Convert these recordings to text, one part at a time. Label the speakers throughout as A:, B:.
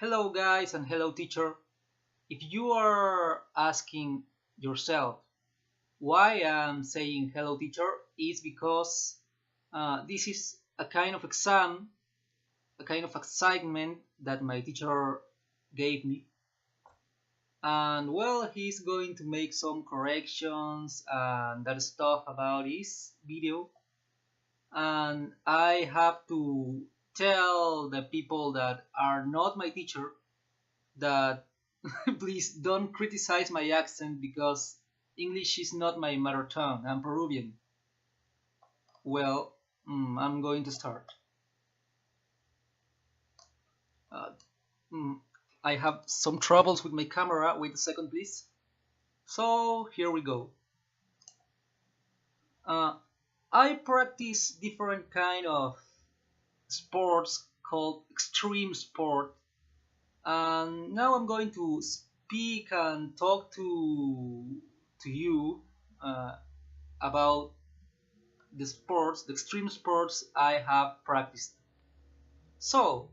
A: Hello, guys, and hello, teacher. If you are asking yourself why I'm saying hello, teacher, is because this is a kind of exam, a kind of assignment that my teacher gave me. And well, he's going to make some corrections and that stuff about his video. And I have to tell the people that are not my teacher that please don't criticize my accent because English is not my mother tongue. I'm Peruvian. Well, I'm going to start. Uh, mm, I have some troubles with my camera. Wait a second, please. So here we go. Uh, I practice different kind of sports called extreme sport, and now I'm going to speak and talk to you uh, about the extreme sports I have practiced. So,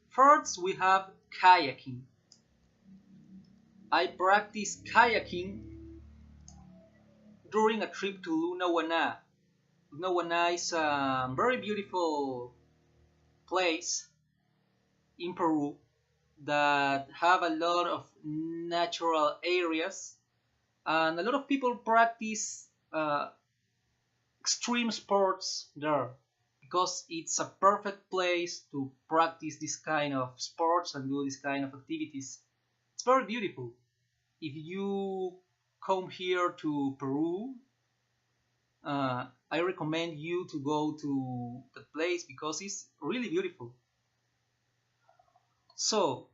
A: first we have kayaking. I practiced kayaking during a trip to Lunawana. Lunawana is a very beautiful place in Peru that have a lot of natural areas, and a lot of people practice extreme sports there because it's a perfect place to practice this kind of sports and do this kind of activities. It's very beautiful. If you come here to Peru, I recommend you to go to the place because it's really beautiful. So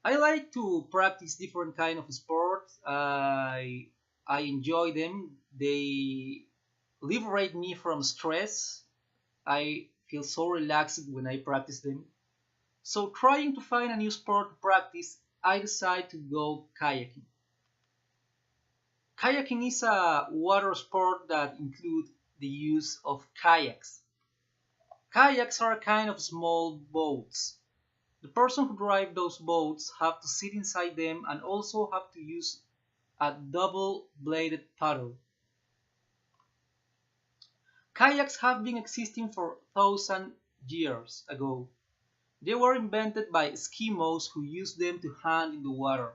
A: I like to practice different kind of sports. I enjoy them. They liberate me from stress. I feel so relaxed when I practice them. So trying to find a new sport to practice, I decide to go kayaking. Kayaking is a water sport that includes the use of kayaks. Kayaks are kind of small boats. The person who drives those boats have to sit inside them and also have to use a double-bladed paddle. Kayaks have been existing for thousands years ago. They were invented by Eskimos who used them to hunt in the water.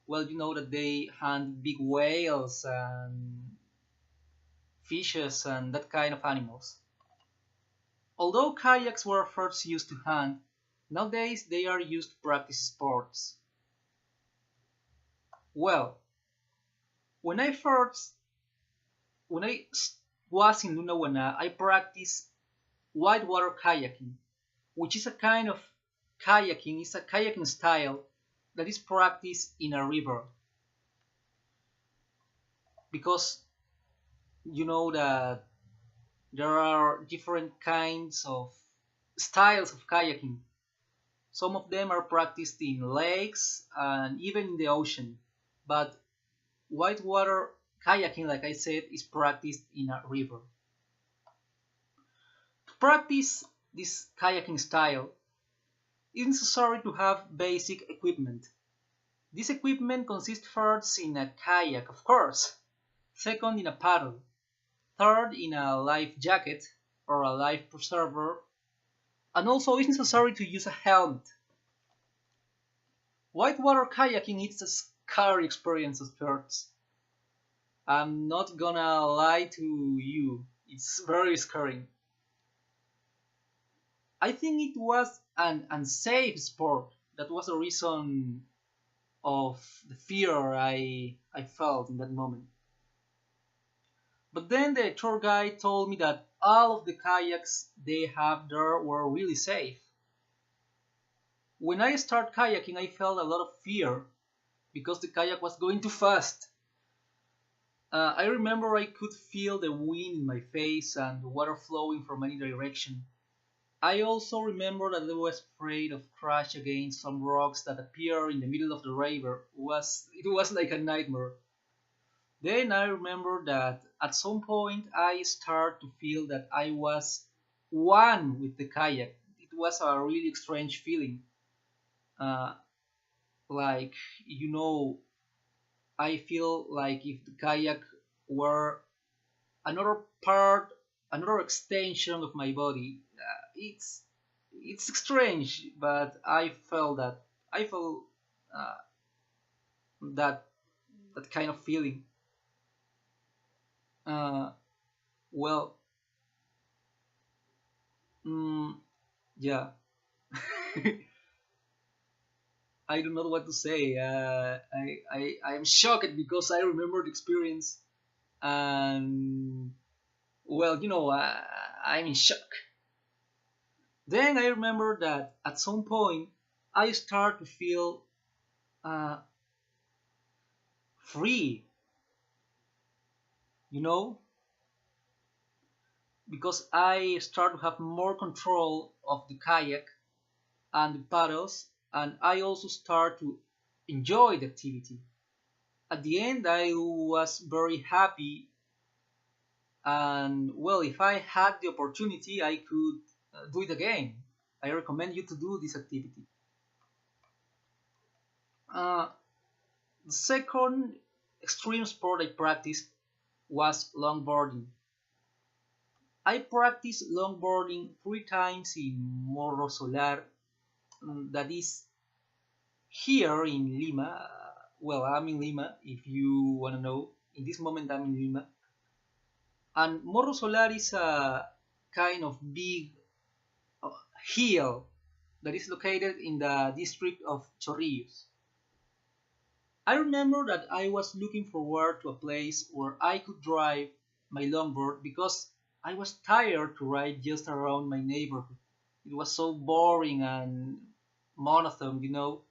A: Well, you know that they hunt big whales and fishes and that kind of animals. Although kayaks were first used to hunt, nowadays they are used to practice sports. Well, when I first when I was in Lunawana, I practiced whitewater kayaking, which is a kind of kayaking, it's a kayaking style that is practiced in a river because you know that there are different kinds of styles of kayaking. Some of them are practiced in lakes and even in the ocean, but whitewater kayaking, like I said, is practiced in a river. To practice this kayaking style, it is necessary to have basic equipment. This equipment consists first in a kayak, of course, second in a paddle, third in a life jacket or a life preserver, and also it's necessary to use a helmet. Whitewater kayaking is a scary experience at first. I'm not gonna lie to you, it's very scary. I think it was an unsafe sport. That was the reason of the fear I felt in that moment. But then the tour guide told me that all of the kayaks they have there were really safe. When I started kayaking, I felt a lot of fear because the kayak was going too fast. I remember I could feel the wind in my face and the water flowing from any direction. I also remember that I was afraid of crash against some rocks that appear in the middle of the river. It was like a nightmare. Then I remember that at some point I started to feel that I was one with the kayak. It was a really strange feeling. Uh, like, you know, I feel like if the kayak were another part, another extension of my body. It's strange, but I felt that. I felt uh, that that kind of feeling. Uh, well, mm, yeah. I don't know what to say. I am shocked because I remember the experience, and well, I'm in shock. Then I remember that at some point I start to feel uh, free, you know, because I start to have more control of the kayak and the paddles, and I also start to enjoy the activity. At the end, I was very happy, and well, if I had the opportunity, I could do it again. I recommend you to do this activity. Uh, the second extreme sport I practiced was longboarding. I practiced longboarding 3 times in Morro Solar, that is here in Lima. Well, I'm in Lima, if you want to know. In this moment, I'm in Lima. And Morro Solar is a kind of big uh, hill that is located in the district of Chorrillos. I remember that I was looking forward to a place where I could drive my longboard because I was tired to ride just around my neighborhood. It was so boring and monotone, you know.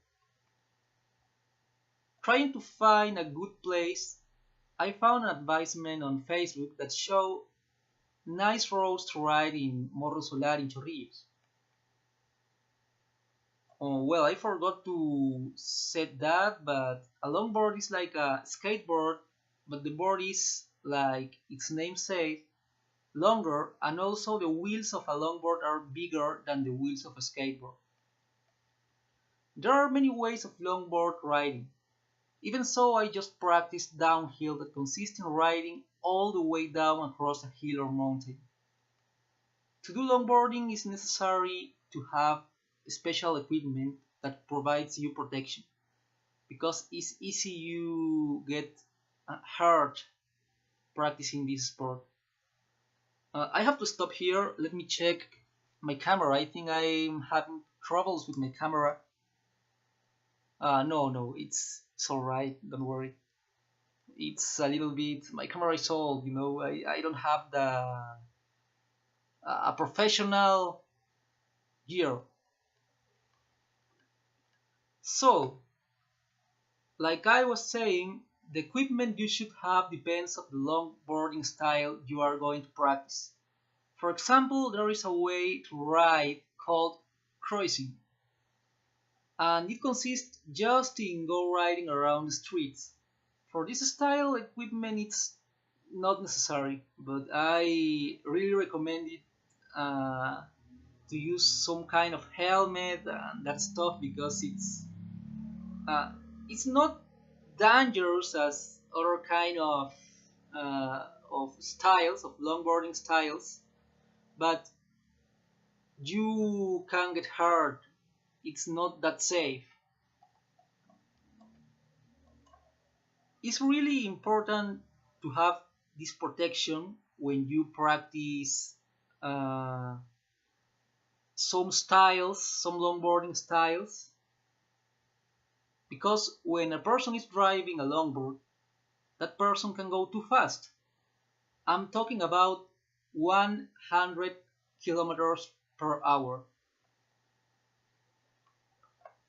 A: Trying to find a good place, I found an advertisement on Facebook that showed nice roads to ride in Morro Solar in Chorrillos. Oh, well, I forgot to set that, but a longboard is like a skateboard, but the board is, like its name says, longer, and also the wheels of a longboard are bigger than the wheels of a skateboard. There are many ways of longboard riding. Even so, I just practiced downhill that consists in riding all the way down across a hill or mountain. To do longboarding is necessary to have special equipment that provides you protection because it's easy you get hurt practicing this sport. I have to stop here. Let me check my camera. I think I'm having troubles with my camera. No, it's all right. Don't worry. It's a little bit. My camera is old. I don't have the a professional gear. So, like I was saying, the equipment you should have depends on the longboarding style you are going to practice. For example, there is a way to ride called cruising, and it consists just in go riding around the streets. For this style, equipment it's not necessary, but I really recommend it to use some kind of helmet and that stuff because uh, it's not dangerous as other kind of styles of longboarding styles, but you can get hurt. It's not that safe. It's really important to have this protection when you practice uh, some longboarding styles, because when a person is driving a longboard, that person can go too fast. I'm talking about 100 kilometers per hour.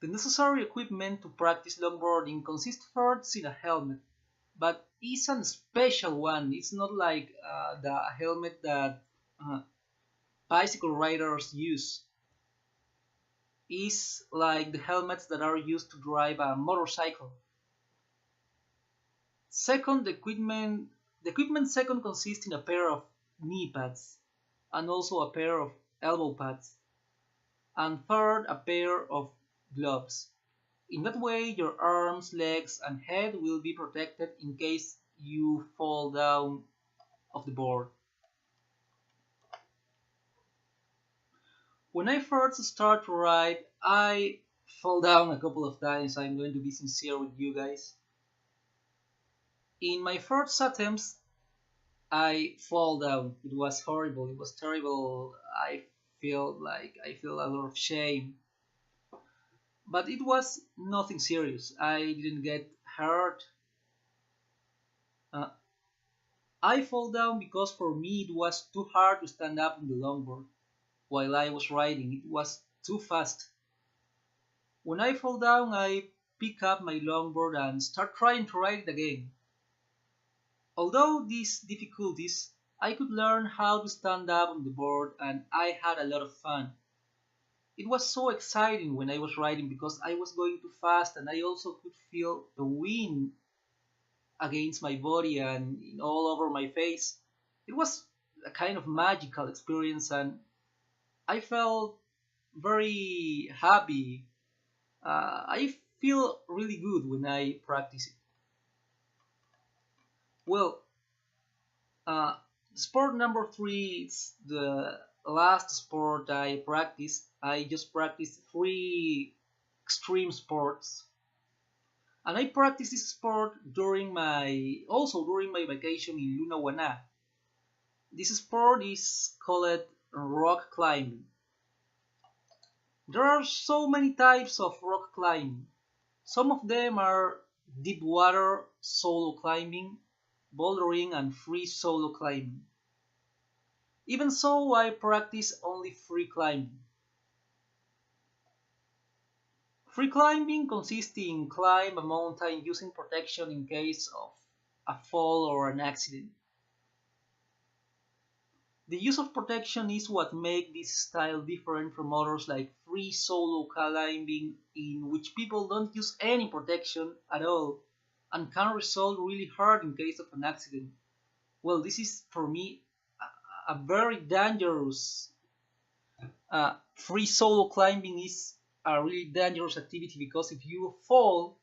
A: The necessary equipment to practice longboarding consists first in a helmet, but it's a special one. It's not like the helmet that uh, bicycle riders use. It's like the helmets that are used to drive a motorcycle. Second, the equipment second consists in a pair of knee pads and also a pair of elbow pads, and third, a pair of gloves. In that way, your arms, legs, and head will be protected in case you fall down off the board. When I first started to ride, I fell down a couple of times. I'm going to be sincere with you guys. In my first attempts, I fall down. It was horrible. It was terrible. I feel a lot of shame. But it was nothing serious. I didn't get hurt. Uh, I fall down because for me it was too hard to stand up on the longboard while I was riding. It was too fast. When I fall down, I pick up my longboard and start trying to ride it again. Although these difficulties, I could learn how to stand up on the board and I had a lot of fun. It was so exciting when I was riding because I was going too fast and I also could feel the wind against my body and all over my face. It was a kind of magical experience and I felt very happy. I feel really good when I practice it. Well, sport number three is the last sport I practiced. I just practiced three extreme sports, and I practiced this sport during my vacation in Lunawana. This sport is called rock climbing. There are so many types of rock climbing. Some of them are deep water solo climbing, bouldering, and free solo climbing. Even so, I practice only free climbing. Free climbing consists in climb a mountain using protection in case of a fall or an accident. The use of protection is what makes this style different from others like free solo climbing in which people don't use any protection at all and can result really hard in case of an accident. Well, this is for me a very dangerous. Free solo climbing is a really dangerous activity because if you fall,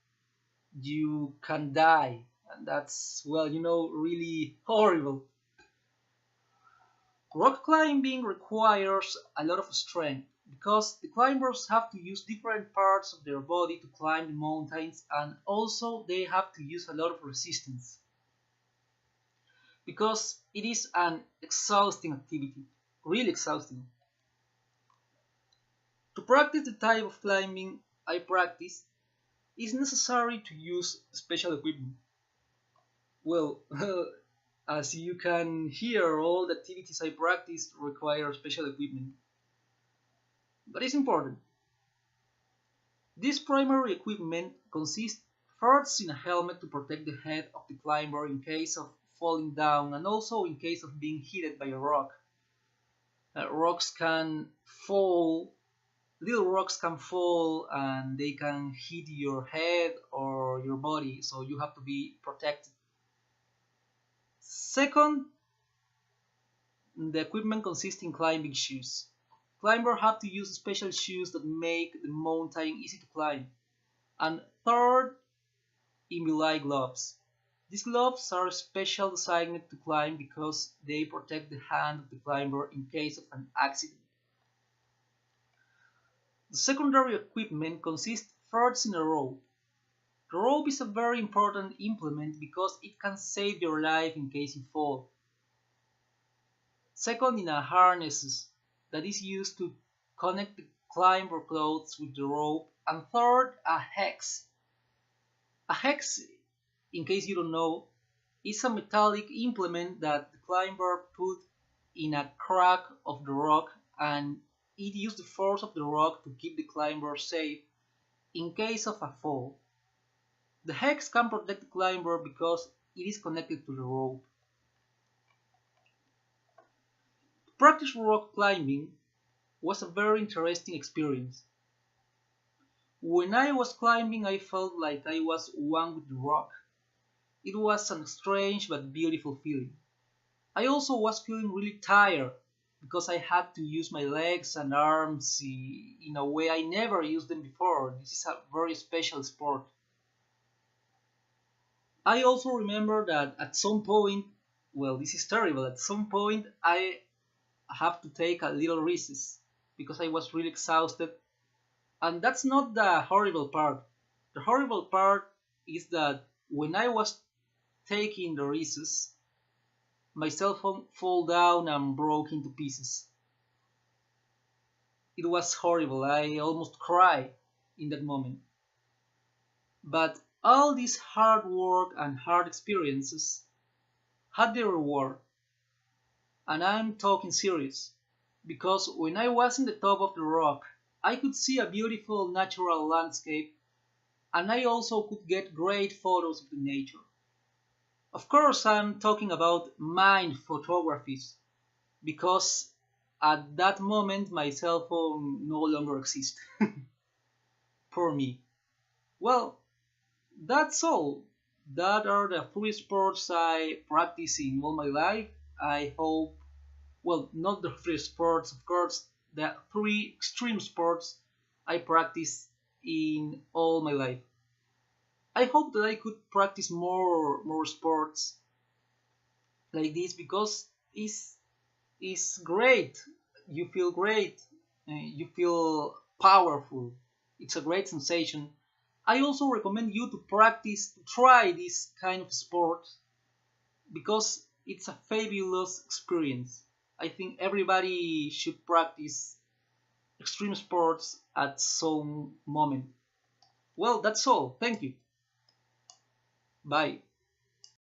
A: you can die, and that's really horrible. Rock climbing requires a lot of strength because the climbers have to use different parts of their body to climb the mountains and also they have to use a lot of resistance because it is an exhausting activity, really exhausting. To practice the type of climbing I practice, it's necessary to use special equipment. Well, as you can hear, all the activities I practice require special equipment. But it's important. This primary equipment consists first in a helmet to protect the head of the climber in case of falling down and also in case of being hit by a rock. Rocks can fall, little rocks can fall and they can hit your head or your body, so you have to be protected. Second, the equipment consists in climbing shoes. Climbers have to use special shoes that make the mountain easy to climb. And third, Imbilai gloves. These gloves are special designed to climb because they protect the hand of the climber in case of an accident. The secondary equipment consists first in a rope. The rope is a very important implement because it can save your life in case you fall. Second, in a harness that is used to connect the climber clothes with the rope. And third, a hex. A hex, in case you don't know, is a metallic implement that the climber put in a crack of the rock and it uses the force of the rock to keep the climber safe in case of a fall. The hex can protect the climber because it is connected to the rope. Practice rock climbing was a very interesting experience. When I was climbing, I felt like I was one with the rock. It was a strange but beautiful feeling. I also was feeling really tired because I had to use my legs and arms in a way I never used them before. This is a very special sport. I also remember that at some point, well, this is terrible, at some point I have to take a little recess because I was really exhausted. And that's not the horrible part. The horrible part is that when I was taking the recess, my cell phone fell down and broke into pieces. It was horrible. I almost cried in that moment. But all this hard work and hard experiences had their reward. And I'm talking serious. Because when I was in the top of the rock, I could see a beautiful natural landscape and I also could get great photos of the nature. Of course, I'm talking about mind photographies because at that moment my cell phone no longer exists. Poor me. Well, that's all. That are the three sports I practice in all my life. I hope, well, not the three sports, of course, the three extreme sports I practice in all my life. I hope that I could practice more sports like this because it's great. You feel great. You feel powerful. It's a great sensation. I also recommend you to practice, to try this kind of sport because it's a fabulous experience. I think everybody should practice extreme sports at some moment. Well, that's all. Thank you. Bye.